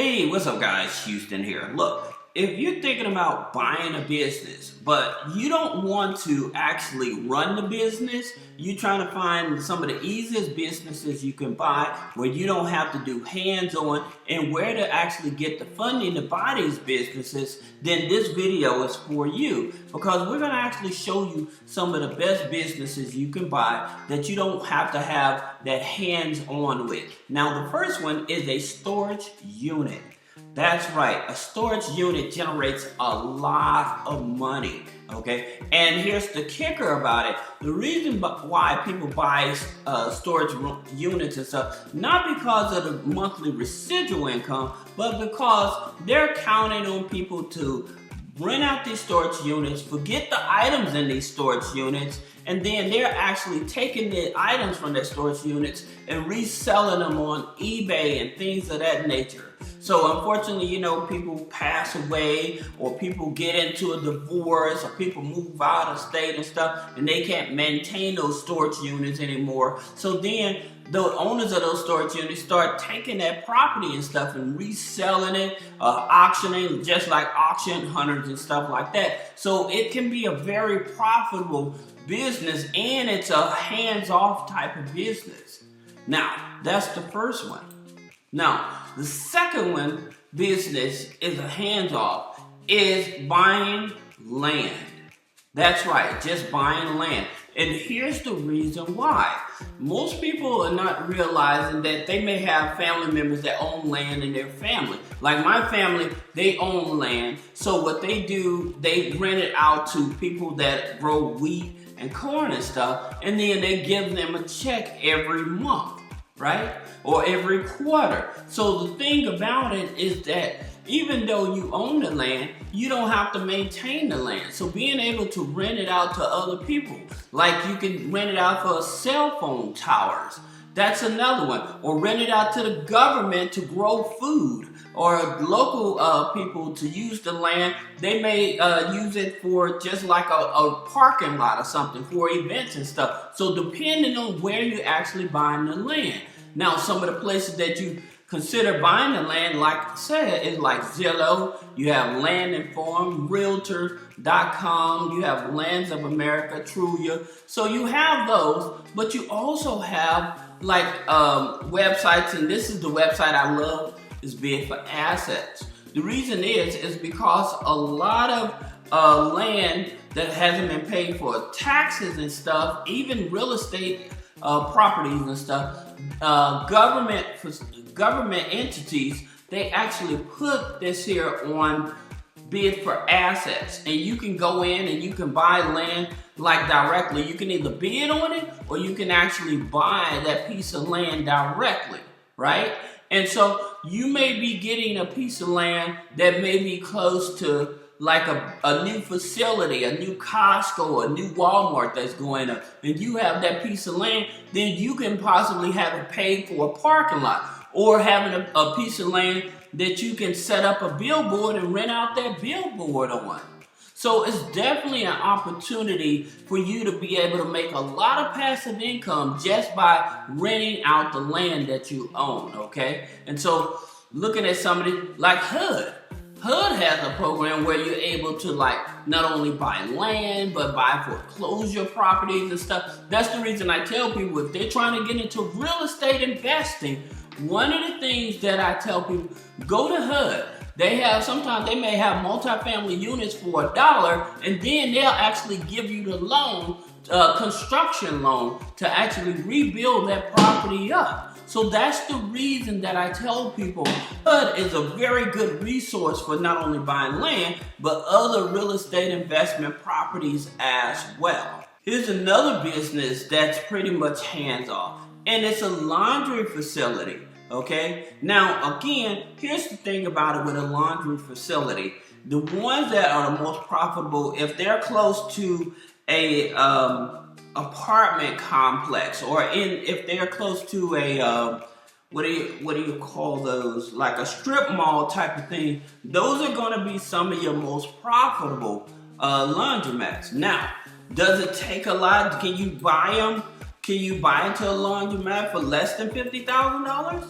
Hey, what's up guys? Houston here. Look, if you're thinking about buying a business, but you don't want to actually run the business, you're trying to find some of the easiest businesses you can buy where you don't have to do hands-on and where to actually get the funding to buy these businesses, then this video is for you, because we're going to actually show you some of the best businesses you can buy that you don't have to have that hands-on with. Now, the first one is a storage unit. That's right, a storage unit generates a lot of money, okay? And here's the kicker about it. The reason why people buy storage units and stuff, not because of the monthly residual income, but because they're counting on people to rent out these storage units, forget the items in these storage units, and then they're actually taking the items from their storage units and reselling them on eBay and things of that nature. So unfortunately, you know, people pass away, or people get into a divorce, or people move out of state and stuff, and they can't maintain those storage units anymore. So then the owners of those storage units start taking that property and stuff and reselling it, auctioning, just like auction hunters and stuff like that. So it can be a very profitable business, and it's a hands-off type of business. Now, that's the first one. Now, the second business is a hands-off, is buying land. That's right, just buying land. And here's the reason why. Most people are not realizing that they may have family members that own land in their family. Like my family, they own land. So what they do, they rent it out to people that grow wheat and corn and stuff, and then they give them a check every month, right? Or every quarter. So the thing about it is that even though you own the land, you don't have to maintain the land. So being able to rent it out to other people, like you can rent it out for cell phone towers, that's another one. Or rent it out to the government to grow food, or local people to use the land. They may use it for just like a parking lot or something for events and stuff. So depending on where you're actually buying the land. Now, some of the places that you consider buying the land, like I said, is like Zillow. You have Land Inform, Realtor.com. You have Lands of America, Trulia. So you have those, but you also have like websites, and this is the website I love, is Bid for Assets. The reason is because a lot of land that hasn't been paid for, taxes and stuff, even real estate properties and stuff, government entities, they actually put this here on Bid for Assets, and you can go in and you can buy land like directly. You can either bid on it, or you can actually buy that piece of land directly, right? And so you may be getting a piece of land that may be close to like a new facility, a new Costco, a new Walmart that's going up, and you have that piece of land, then you can possibly have it paid for a parking lot, or having a piece of land that you can set up a billboard and rent out that billboard on. So it's definitely an opportunity for you to be able to make a lot of passive income just by renting out the land that you own, okay? And so looking at somebody like HUD. HUD has a program where you're able to like not only buy land, but buy foreclosure properties and stuff. That's the reason I tell people, if they're trying to get into real estate investing, one of the things that I tell people, go to HUD. Sometimes they may have multifamily units for $1, and then they'll actually give you the loan, construction loan, to actually rebuild that property up. So that's the reason that I tell people HUD is a very good resource for not only buying land, but other real estate investment properties as well. Here's another business that's pretty much hands-off, and it's a laundry facility, okay? Now, again, here's the thing about it with a laundry facility. The ones that are the most profitable, if they're close to a apartment complex, or if they're close to a what do you call those, like a strip mall type of thing, those are going to be some of your most profitable laundromats. Now, does it take a lot? Can you buy them? Can you buy into a laundromat for less than $50,000?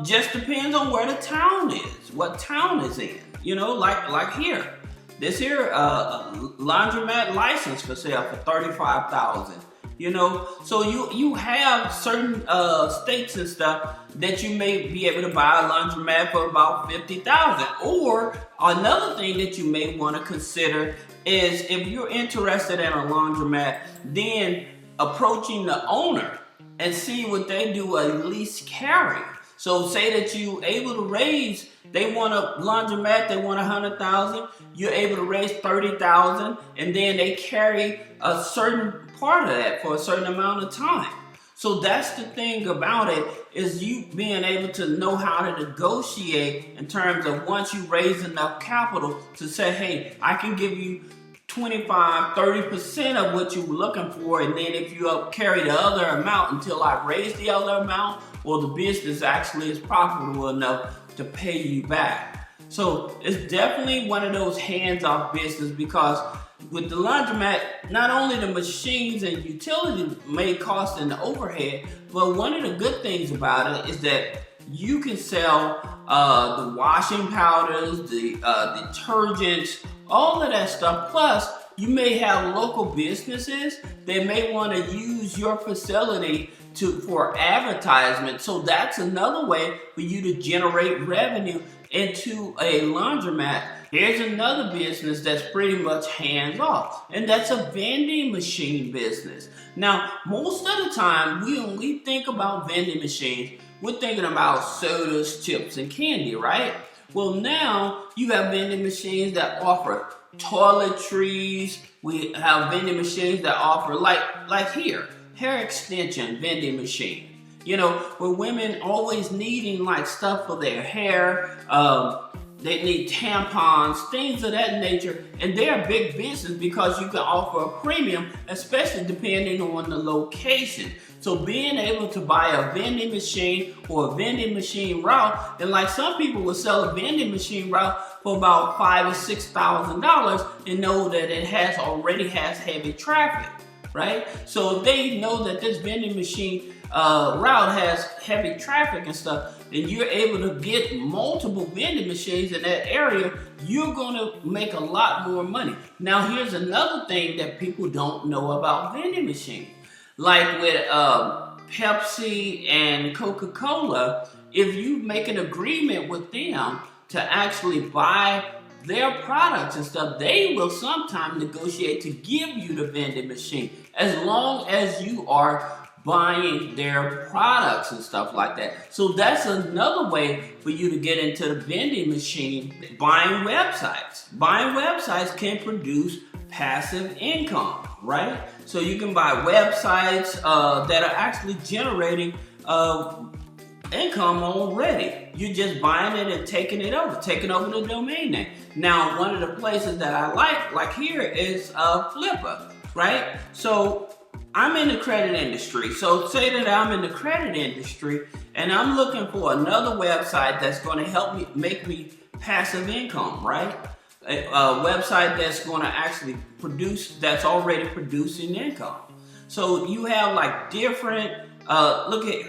Just depends on where the town is, what town is in. You know, like here. This here laundromat license for sale for $35,000. You know, so you have certain states and stuff that you may be able to buy a laundromat for about $50,000. Or another thing that you may want to consider is, if you're interested in a laundromat, then approaching the owner and see what they do a lease carry. So say that you able to raise, they want a laundromat, they want $100,000, you're able to raise $30,000, and then they carry a certain part of that for a certain amount of time. So that's the thing about it, is you being able to know how to negotiate in terms of, once you raise enough capital to say, hey, I can give you 25-30% of what you're looking for, and then if you carry the other amount until I raise the other amount, or the business actually is profitable enough to pay you back. So it's definitely one of those hands-off business, because with the laundromat, not only the machines and utilities may cost and the overhead, but one of the good things about it is that you can sell the washing powders, the detergents, all of that stuff. Plus, you may have local businesses that may want to use your facility for advertisement. So that's another way for you to generate revenue into a laundromat. Here's another business that's pretty much hands-off, and that's a vending machine business. Now, most of the time, when we think about vending machines, we're thinking about sodas, chips, and candy, right? Well, now you have vending machines that offer toiletries. We have vending machines that offer, like here, hair extension vending machine. You know, where women always needing like stuff for their hair, they need tampons, things of that nature, and they're a big business because you can offer a premium, especially depending on the location. So being able to buy a vending machine or a vending machine route, and like some people will sell a vending machine route for about $5,000 or $6,000 and know that it already has heavy traffic, right? So if they know that this vending machine route has heavy traffic and stuff, and you're able to get multiple vending machines in that area, you're gonna make a lot more money. Now, here's another thing that people don't know about vending machines. Like with Pepsi and Coca-Cola, if you make an agreement with them to actually buy their products and stuff, they will sometimes negotiate to give you the vending machine, as long as you are buying their products and stuff like that. So that's another way for you to get into the vending machine. Buying websites. Buying websites can produce passive income, right? So you can buy websites that are actually generating income already. You're just buying it and taking over the domain name. Now, one of the places that I like here is Flipper, right? So I'm in the credit industry. So say that I'm in the credit industry and I'm looking for another website that's going to help me make me passive income, right? A website that's going to actually that's already producing income. So you have like different, look at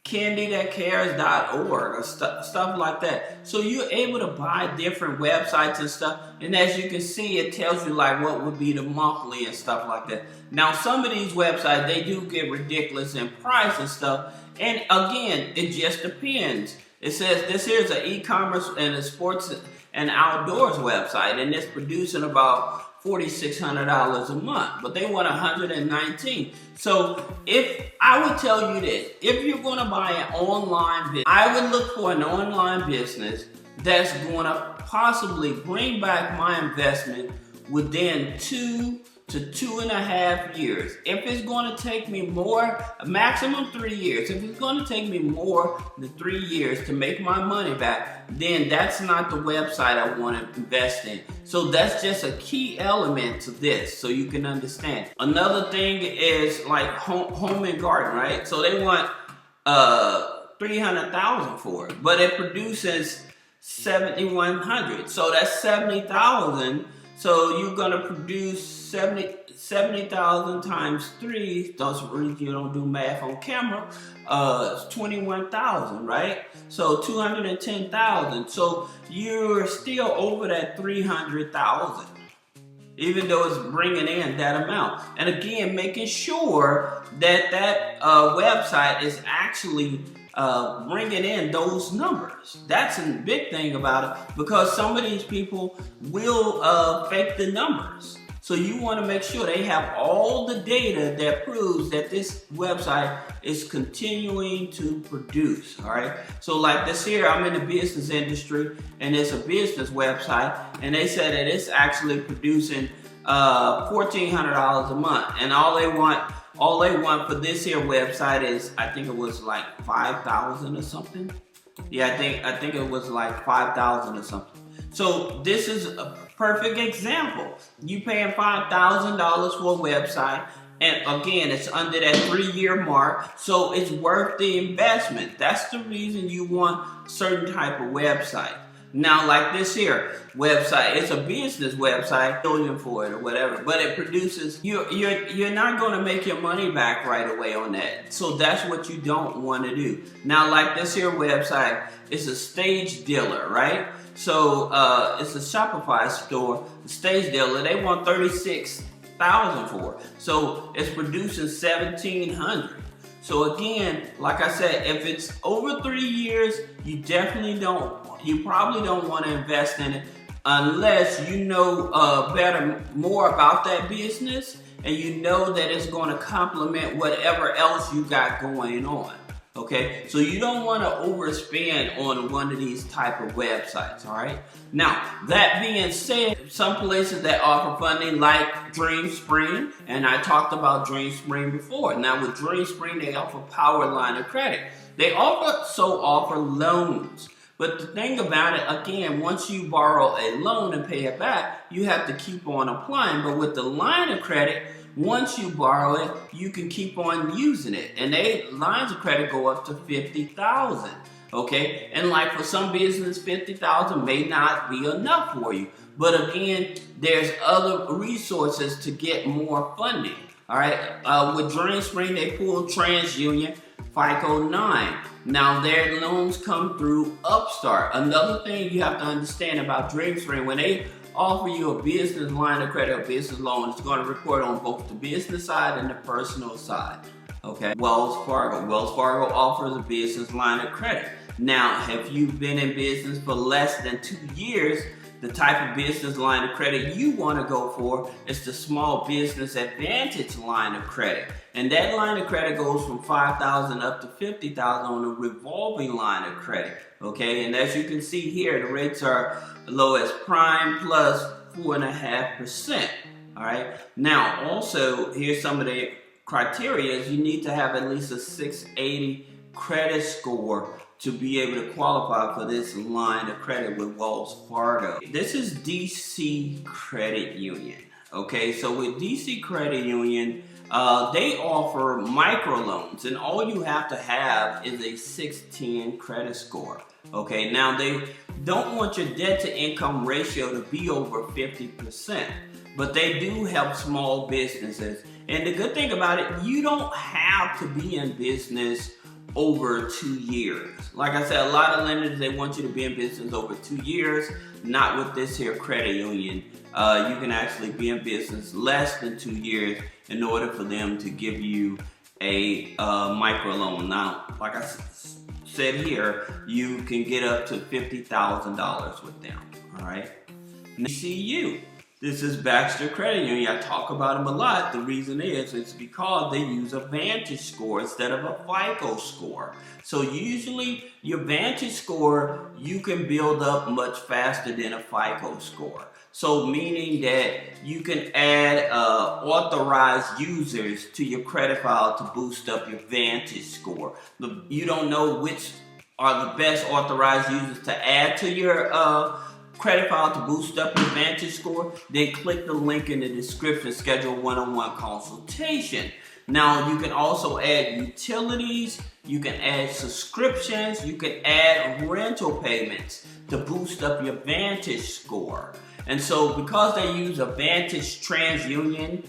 candythatcares.org or stuff like that. So you're able to buy different websites and stuff, and as you can see, it tells you like what would be the monthly and stuff like that. Now, some of these websites, they do get ridiculous in price and stuff, and again, it just depends. It says this here's an e-commerce and a sports and outdoors website, and it's producing about $4,600 a month, but they want $119. So if I would tell you this, if you're going to buy an online business, I would look for an online business that's going to possibly bring back my investment within 2 to 2.5 years. If it's going to take me more, maximum 3 years, if it's going to take me more than 3 years to make my money back, then that's not the website I want to invest in. So that's just a key element to this, so you can understand. Another thing is like home and garden, right? So they want $300,000 for it, but it produces $7,100. So that's $70,000. So you're gonna produce 70,000 times 3, those you don't do math on camera, it's 21,000, right? So 210,000. So you're still over that 300,000. Even though it's bringing in that amount. And again, making sure that that website is actually bringing in those numbers. That's a big thing about it, because some of these people will fake the numbers. So you want to make sure they have all the data that proves that this website is continuing to produce, all right? So like this here, I'm in the business industry, and it's a business website, and they said that it's actually producing $1,400 a month, and all they want for this here website is, I think it was like 5,000 or something. Yeah, I think it was like 5,000 or something. So this is a perfect example. You paying $5,000 for a website, and again, it's under that 3-year mark, so it's worth the investment. That's the reason you want certain type of website. Now, like this here website, it's a business website, billion for it or whatever, but it produces, you're not going to make your money back right away on that. So that's what you don't want to do. Now, like this here website, it's a stage dealer, right? So it's a Shopify store, stage dealer. They want 36,000 for it. So it's producing 1,700. So again, like I said, if it's over 3 years, you probably don't want to invest in it unless you know more about that business, and you know that it's going to complement whatever else you got going on. Okay, so you don't want to overspend on one of these type of websites, all right? Now, that being said, some places that offer funding like DreamSpring, and I talked about DreamSpring before. Now with DreamSpring, they offer power line of credit. They also offer loans. But the thing about it, again, once you borrow a loan and pay it back, you have to keep on applying. But with the line of credit, once you borrow it, you can keep on using it. And lines of credit go up to 50,000, okay? And like for some business, 50,000 may not be enough for you. But again, there's other resources to get more funding, all right? With DreamSpring, they pull TransUnion, FICO 9. Now their loans come through Upstart. Another thing you have to understand about DreamSpring, when they offer you a business line of credit or business loan, it's going to report on both the business side and the personal side. Okay. Wells Fargo offers a business line of credit. Now, if you've been in business for less than 2 years, the type of business line of credit you want to go for is the Small Business Advantage line of credit. And that line of credit goes from $5,000 up to $50,000 on a revolving line of credit. Okay, and as you can see here, the rates are low as prime plus 4.5%. All right. Now, also, here's some of the criteria. You need to have at least a 680 credit score to be able to qualify for this line of credit with Wells Fargo. This is DC Credit Union. Okay, so with DC Credit Union, they offer microloans, and all you have to have is a 610 credit score. Okay, now they don't want your debt to income ratio to be over 50%, but they do help small businesses. And the good thing about it, you don't have to be in business over 2 years. Like I said, a lot of lenders, they want you to be in business over 2 years. Not with this here credit union. You can actually be in business less than 2 years in order for them to give you a microloan. Now, like I said here, you can get up to $50,000 with them. All right. DCU. This is Baxter Credit Union. I talk about them a lot. The reason is it's because they use a Vantage score instead of a FICO score. So usually your Vantage score, you can build up much faster than a FICO score. So meaning that you can add authorized users to your credit file to boost up your Vantage score. You don't know which are the best authorized users to add to your credit file to boost up your Vantage score, then click the link in the description, schedule one-on-one consultation. Now you can also add utilities, you can add subscriptions, you can add rental payments to boost up your Vantage score. And so because they use a Vantage TransUnion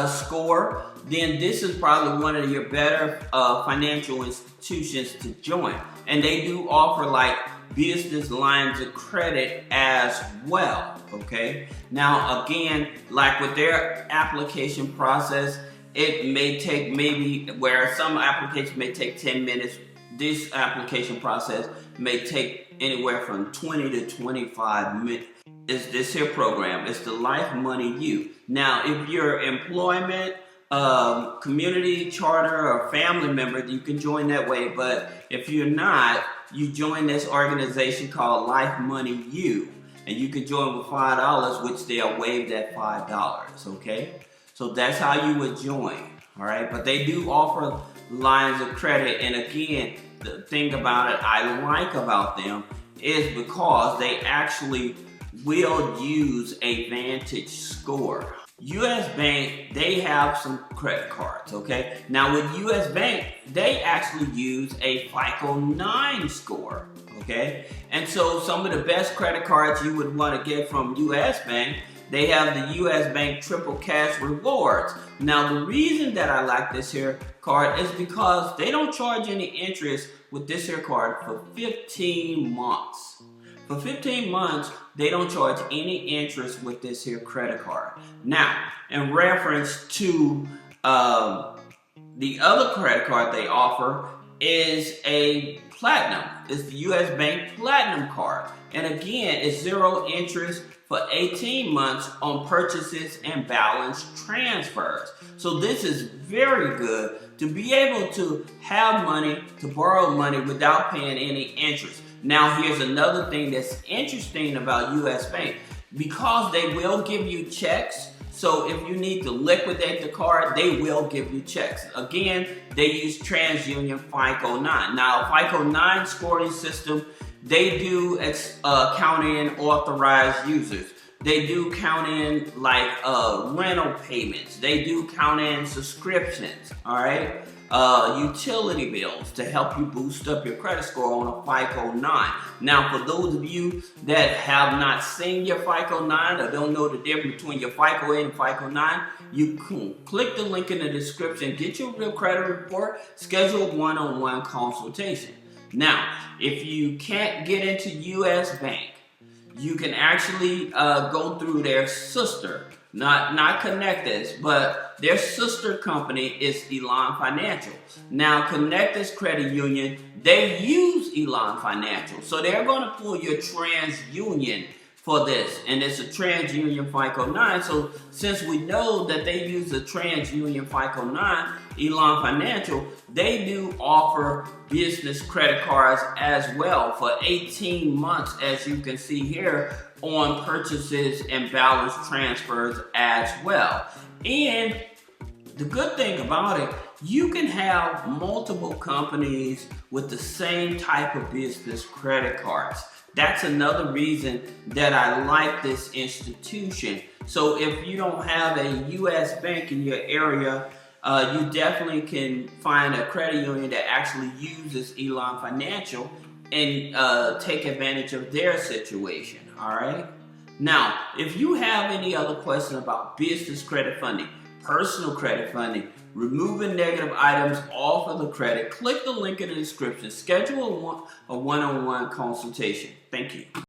score, then this is probably one of your better financial institutions to join. And they do offer like business lines of credit as well, okay? Now again, like with their application process, it may take maybe, where some applications may take 10 minutes, this application process may take anywhere from 20 to 25 minutes. Is this here program? It's the Life Money U. Now, if you're employment, community charter, or family member, you can join that way. But if you're not, you join this organization called Life Money U, and you can join with $5, which they'll waive that $5. Okay, so that's how you would join. All right, but they do offer lines of credit, and again, the thing about it I like about them is because they actually will use a Vantage score. US Bank, they have some credit cards, okay? Now with US Bank, they actually use a FICO 9 score, okay? And so some of the best credit cards you would want to get from US Bank, they have the US Bank Triple Cash Rewards. Now the reason that I like this here card is because they don't charge any interest with this here card for 15 months. For 15 months, they don't charge any interest with this here credit card. Now, in reference to the other credit card they offer is a Platinum. It's the US Bank Platinum card. And again, it's 0 interest for 18 months on purchases and balance transfers. So this is very good to be able to have money, to borrow money without paying any interest. Now here's another thing that's interesting about US Bank. Because they will give you checks, so if you need to liquidate the card, they will give you checks. Again, they use TransUnion FICO 9. Now FICO 9 scoring system, they do count in authorized users. They do count in like rental payments. They do count in subscriptions, all right? Utility bills to help you boost up your credit score on a FICO 9. Now, for those of you that have not seen your FICO 9 or don't know the difference between your FICO 8 and FICO 9, you can click the link in the description, get your real credit report, schedule a one-on-one consultation. Now, if you can't get into US Bank, you can actually go through their sister, not Connectus, but their sister company is Elan Financial. Now, Connectus Credit Union, they use Elan Financial, so they're going to pull your TransUnion for this, and it's a TransUnion FICO 9. So since we know that they use the TransUnion FICO 9, Elan Financial, they do offer business credit cards as well for 18 months, as you can see here, on purchases and balance transfers as well. And the good thing about it, you can have multiple companies with the same type of business credit cards. That's another reason that I like this institution. So if you don't have a US Bank in your area, you definitely can find a credit union that actually uses Elan Financial and take advantage of their situation, all right? Now, if you have any other question about business credit funding, personal credit funding, removing negative items off of the credit, click the link in the description. Schedule a one-on-one consultation. Thank you.